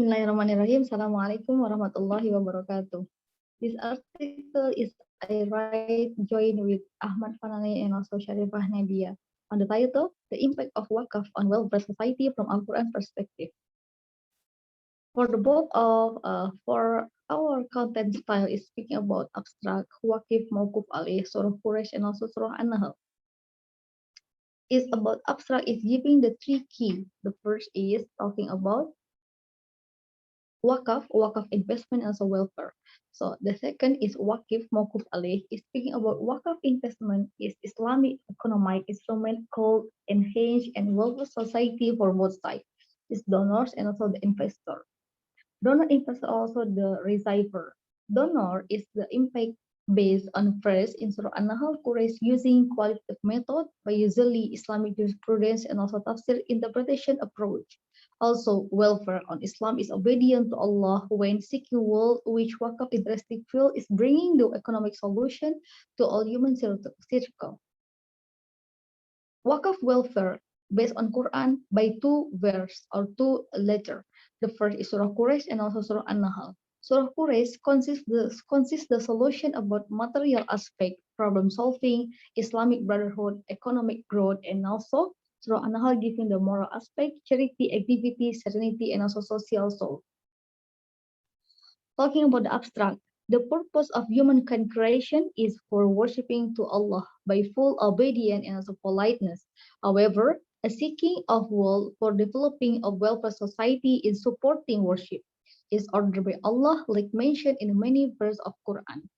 Bismillahirrahmanirrahim. Assalamualaikum warahmatullahi wabarakatuh. This article is I write join with Ahmad Fanani and also Syarifah Nadhiya on the title, The Impact of Waqf on Welfare Society from Al-Quran Perspective. For the book for our content style is speaking about abstract, Waqf, Mawquf Alih, Surah Quraish, and also Surah An-Nahl. Is about abstract is giving the three key. The first is talking about Waqf investment and also welfare. So the second is Waqif Mawquf Alih is speaking about Waqf investment is Islamic economic instrument called enhance and welfare society for both sides. Is donors and also the investor. Donor investor also the receiver. Donor is the impact based on first in Surah An-Nahl Quraish using qualitative method by usually Islamic jurisprudence and also tafsir interpretation approach. Also, welfare on Islam is obedient to Allah when seeking world which Waqf interesting field is bringing the economic solution to all human circle. Waqf welfare based on Quran by two verse or two letter. The first is Surah Quraish and also Surah An-Nahl. Surah Quraish consists the solution about material aspect, problem solving, Islamic brotherhood, economic growth, and also Surah An-Nahl giving the moral aspect, charity, activity, serenity, and also social soul. Talking about the abstract, the purpose of humankind creation is for worshipping to Allah by full obedience and also politeness. However, a seeking of world for developing a welfare society is supporting worship is ordered by Allah, like mentioned in many verses of Quran.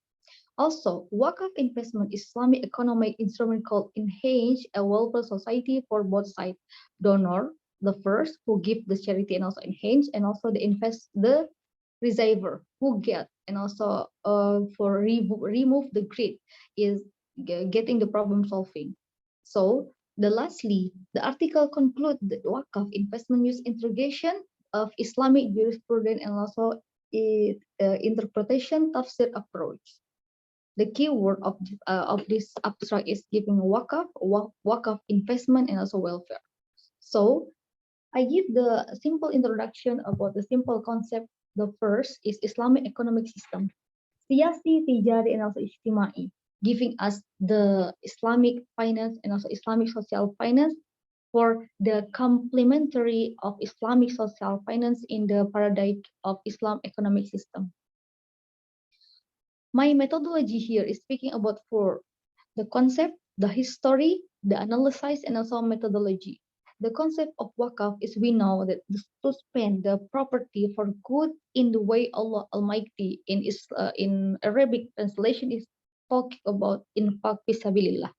Also, Waqf investment is Islamic economic instrument called enhance a welfare society for both sides. Donor, the first who give the charity and also enhance, and also the receiver who get and also for remove the greed is getting the problem solving. So lastly, the article concludes that Waqf investment use interrogation of Islamic jurisprudence and also interpretation tafsir approach. The keyword of this abstract is giving Waqf investment and also welfare. So I give the simple introduction about the simple concept. The first is Islamic economic system. Siyasi, tijari, and also ijtimai, giving us the Islamic finance and also Islamic social finance for the complementary of Islamic social finance in the paradigm of Islam economic system. My methodology here is speaking about four: the concept, the history, the analysis, and also methodology. The concept of Waqf is we know that to spend the property for good in the way Allah Almighty in Arabic translation is talking about infaq fisabilillah.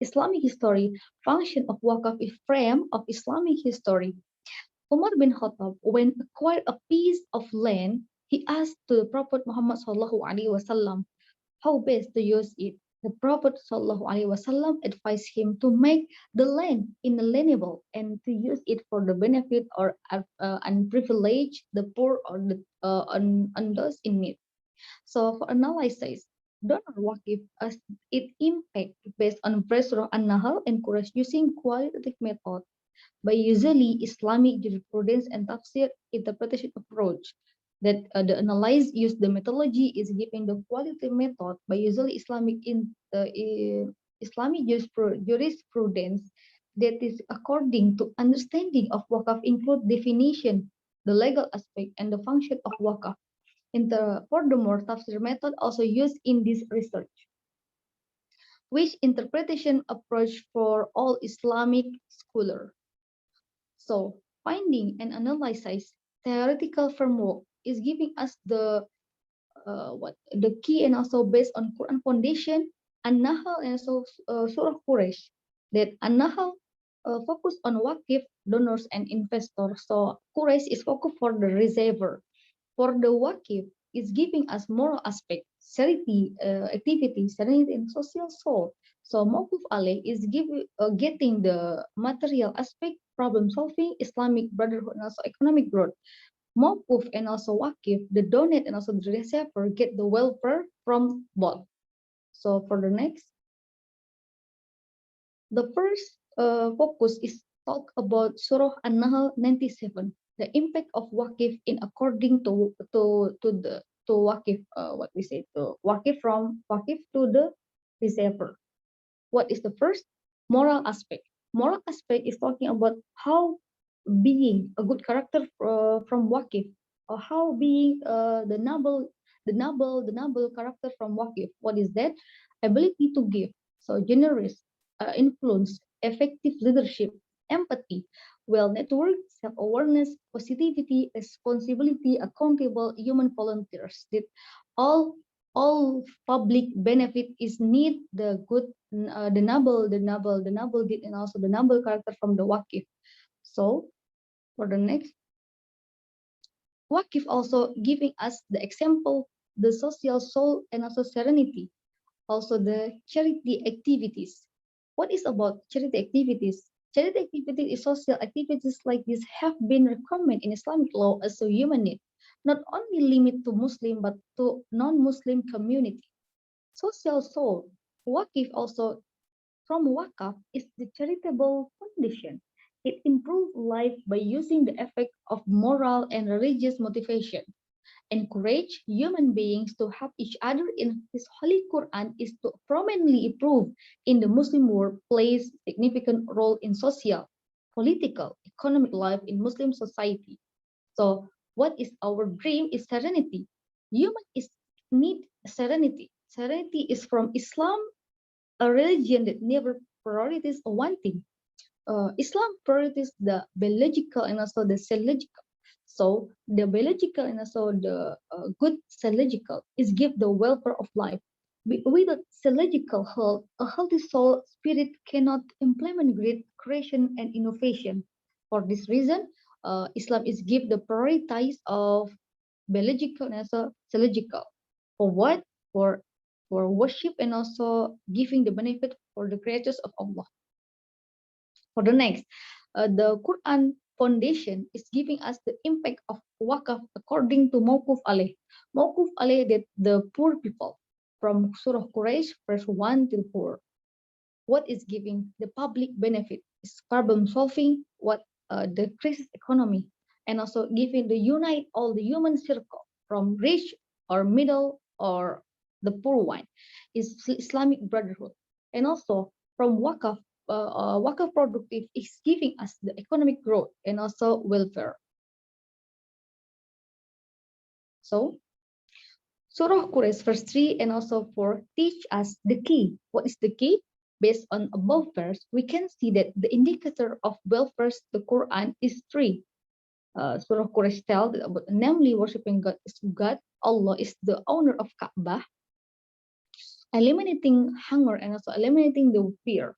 Islamic history function of Waqf is frame of Islamic history. Umar bin Khattab, when acquired a piece of land, he asked to the Prophet Muhammad SAW how best to use it. The Prophet SAW advised him to make the land inalienable and to use it for the benefit or unprivileged, the poor or the those in need. So for analysis, donor Waqf as it impact based on Surah An-Nahl and Quraish using qualitative method by usually Islamic jurisprudence and tafsir interpretation approach. That the analyze use the methodology is giving the qualitative method by usually Islamic jurisprudence that is according to understanding of Waqf include definition, the legal aspect, and the function of Waqf. Furthermore, tafsir method also used in this research, which interpretation approach for all Islamic scholar. So finding and analysis theoretical framework is giving us the key and also based on Quran foundation, An-Nahl and also Surah Quraish. That An-Nahl focus on Waqf, donors and investors. So Quraish is focused for the receiver. For the Waqf is giving us moral aspect, charity, activity, serenity, and social soul. So Mawquf Alih is getting the material aspect, problem solving, Islamic brotherhood, and also economic growth. Mawquf and also Waqf, the donate and also the receiver get the welfare from both. So for the next, the first focus is talk about Surah An-Nahl 97. the impact of Waqf in according to Waqf, what we say, to Waqf, from Waqf to the receiver. What is the first? Moral aspect. Moral aspect is talking about how being a good character from Waqif, or how being the noble character from Waqif. What is that? Ability to give. So generous, influence, effective leadership, empathy, well network, self-awareness, positivity, responsibility, accountable, human volunteers. That all all public benefit is need the good, the noble deed, and also the noble character from the Waqif. So for the next, Waqif also giving us the example, the social soul and also serenity, also the charity activities. What is about charity activities? Charity activities is social activities like this have been recommended in Islamic law as a human need, not only limit to Muslim but to non-Muslim community. Social soul. Waqif also, from Waqaf, is the charitable foundation. It improves life by using the effect of moral and religious motivation. Encourage human beings to help each other in His Holy Quran is to prominently prove in the Muslim world plays significant role in social, political, economic life in Muslim society. So what is our dream is serenity. Human is need serenity. Serenity is from Islam, a religion that never prioritizes one thing. Islam prioritizes the biological and also the psychological. So the biological and also the good psychological is give the welfare of life. Without psychological health, a healthy soul spirit cannot implement great creation and innovation. For this reason, Islam is give the priorities of biological and also psychological. For what? For for worship and also giving the benefit for the creators of Allah. For the next, the Quran foundation is giving us the impact of Waqf according to Mawquf Alayh. Mawquf Alayh, that the poor people, from Surah Quraish, verse 1 till 4. What is giving the public benefit is problem solving, what the crisis economy, and also giving the unite all the human circle from rich or middle or the poor one is Islamic brotherhood. And also from Waqf productive is giving us the economic growth and also welfare. So Surah Quraysh verse 3 and also 4 teach us the key. What is the key? Based on above verse, we can see that the indicator of welfare the Quran is three. Surah Quraysh tells about, namely worshiping God is God. Allah is the owner of Kaabah, eliminating hunger and also eliminating the fear.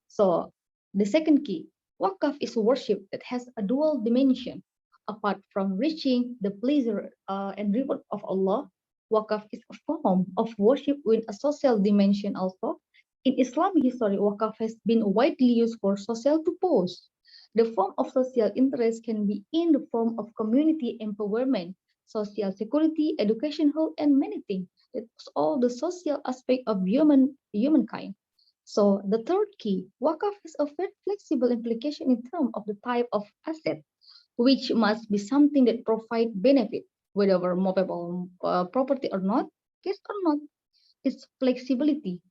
So the second key, Waqf is worship that has a dual dimension. Apart from reaching the pleasure and reward of Allah, Waqf is a form of worship with a social dimension also. In Islamic history, Waqf has been widely used for social purpose. The form of social interest can be in the form of community empowerment, social security, education, health, and many things. It's all the social aspect of humankind. So the third key, Waqf has a very flexible implication in terms of the type of asset, which must be something that provide benefit, whether movable property or not, cash or not. Its flexibility,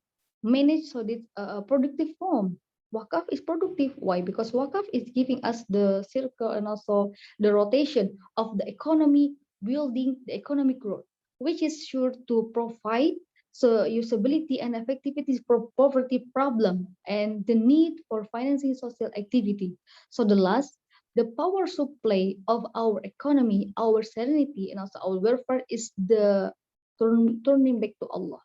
managed so that productive form. Waqf is productive. Why? Because Waqf is giving us the circle and also the rotation of the economy, building the economic growth, which is sure to provide so usability and effectivity for poverty problem and the need for financing social activity. So the last, the power supply of our economy, our serenity, and also our welfare is the turning back to Allah.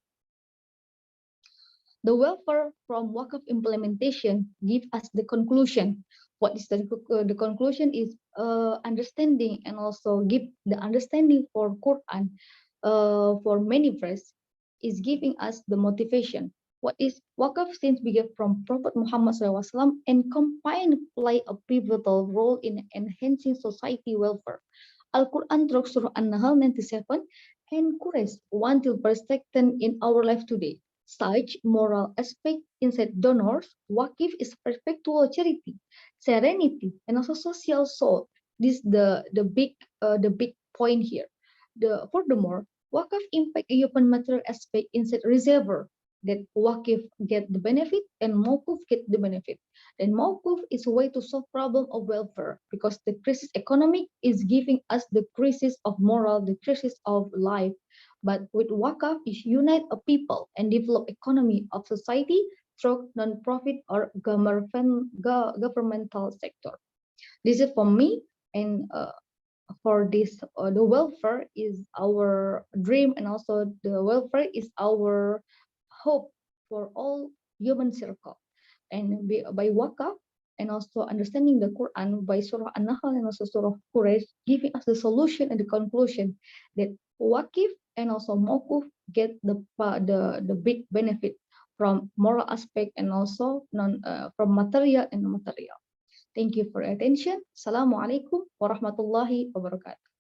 The welfare from Waqf implementation give us the conclusion. What is the conclusion is understanding and also give the understanding for Quran for many verse is giving us the motivation. What is Waqf since began from Prophet Muhammad SAW and combined play a pivotal role in enhancing society welfare. Al-Quran through Surah An-Nahl 97 and Quraish 1 till verse 10 in our life today. Such moral aspect inside donors, Waqf is perpetual charity, serenity, and also social soul This the big point here. Furthermore, Wakaf impact upon material aspect inside reservoir that Wakif get the benefit and Mawkuf get the benefit. And Mawkuf is a way to solve problem of welfare because the crisis economic is giving us the crisis of moral, the crisis of life. But with Wakaf, is unite a people and develop economy of society through non-profit or governmental sector. This is for me, and for this, the welfare is our dream, and also the welfare is our hope for all human circle. And by Wakaf and also understanding the Quran by Surah An-Nahl and also Surah Quraish, giving us the solution and the conclusion that Wakif and also Mawkuf get the big benefit from moral aspect and also from material and non-material. Thank you for your attention. Assalamualaikum warahmatullahi wabarakatuh.